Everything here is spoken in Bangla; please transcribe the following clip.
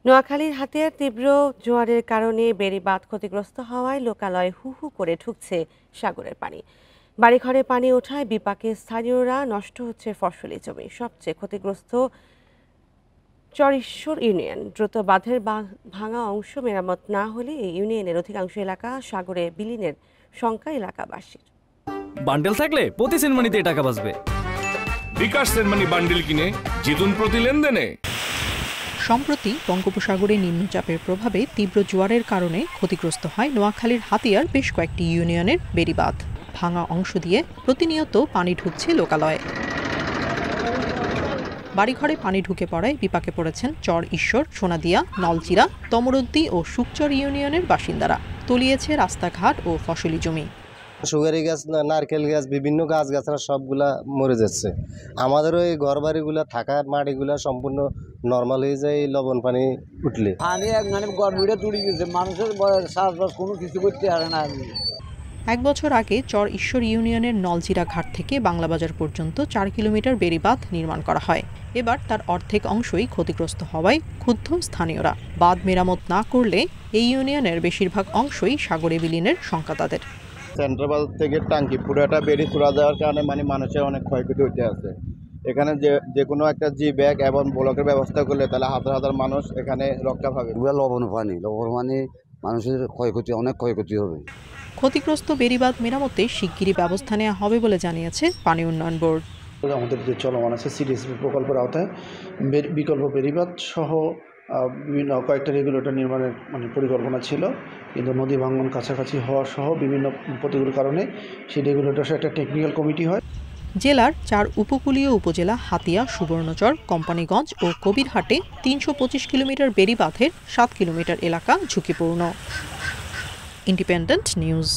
নোয়াখালীর হাতিয়ার তীব্র জোয়ারের কারণে বেড়িবাঁধ ক্ষতিগ্রস্ত হওয়ায় লোকালয়ে হু হু করে ঢুকছে সাগরের পানি। বাড়িঘরে পানি ওঠায় বিপাকে স্থানীয়রা, নষ্ট হচ্ছে ফসলি জমি। সবচেয়ে ক্ষতিগ্রস্ত চরইশ্বর ইউনিয়ন। দ্রুত বাঁধের ভাঙা অংশ মেরামত না হলে এই ইউনিয়নের অধিকাংশ এলাকা সাগরে বিলীনের শঙ্কা এলাকাবাসীর। বান্ডেল থাকলে প্রতি সেনমানিতে টাকা বাঁচবে। বিকাশ সেনমানি বান্ডেল কিনে জিতুন প্রতি লেনদেনে। সম্প্রতি বঙ্গোপসাগরে নিম্নচাপের প্রভাবে তীব্র জোয়ারের কারণে ক্ষতিগ্রস্ত হয় নোয়াখালীর হাতিয়ার বেশ কয়েকটি ইউনিয়নের বেড়িবাঁধ। ভাঙা অংশ দিয়ে প্রতিনিয়ত পানি ঢুকছে লোকালয়ে। বাড়িঘরে পানি ঢুকে পড়ায় বিপাকে পড়েছেন চরইশ্বর, সোনাদিয়া, নলচিরা, তমরুদ্দি ও শুকচর ইউনিয়নের বাসিন্দারা। তলিয়েছে রাস্তাঘাট ও ফসলি জমি। সুগারি গাছ, নারকেল গাছ, বিভিন্ন গাছগাছরা সবগুলা মরে যাচ্ছে। আমাদের ওই ঘর বাড়িগুলা থাকা মাটিগুলা সম্পূর্ণ নর্মাল হয়ে যায় লবণ পানি উঠলে। পানি মানে গড়বিড়ে তুলে গেছে, মানুষের চাষবাস কোনো কিছু করতে পারে না। এক বছর আগে চরইশ্বর ইউনিয়নের নলচিরা ঘাট থেকে বাংলাবাজার পর্যন্ত 4 কিলোমিটার বেড়িবাঁধ নির্মাণ করা হয়। এবার তার অর্ধেক অংশই ক্ষতিগ্রস্ত হওয়ায় ক্ষুব্ধ স্থানীয়রা। বাঁধ মেরামত না করলে এই ইউনিয়নের বেশিরভাগ অংশই সাগরে বিলীনের শঙ্কা তাদের। সেন্ট্রাল থেকে টাঙ্কি পুরোটা বেরিয়ে চলে যাওয়ার কারণে মানুষের অনেক ক্ষয়ক্ষতি হতে আছে। এখানে যে কোনো একটা জি ব্যাগ এবং ব্লকের ব্যবস্থা করলে তাহলে হাজার হাজার মানুষ এখানে রক্ষা পাবে। লবণ পানি মানুষের ক্ষয়ক্ষতি, অনেক ক্ষয়ক্ষতি হবে। ক্ষতিগ্রস্ত বেড়িবাঁধ মেরামতে শিগগিরই ব্যবস্থা নেওয়া হবে বলে জানিয়েছে পানি উন্নয়ন বোর্ড। আমাদের যে চলমান আছে সিডিএসপি প্রকল্পের আওতায় বিকল্প বেড়িবাঁধ সহ বিভিন্ন কয়েকটা রেগুলেটর নির্মাণের পরিকল্পনা ছিল, কিন্তু নদী ভাঙন কাছাকাছি হওয়া সহ বিভিন্ন প্রতিকূল কারণে সেই রেগুলেটর একটা টেকনিক্যাল কমিটি হয়। জেলার 4 উপকূলীয় উপজেলা হাতিয়া, সুবর্ণচর, কোম্পানিগঞ্জ ও কবিরহাটে 325 কিলোমিটার বেড়িবাঁধের 7 কিলোমিটার এলাকা ঝুঁকিপূর্ণ। Independent news.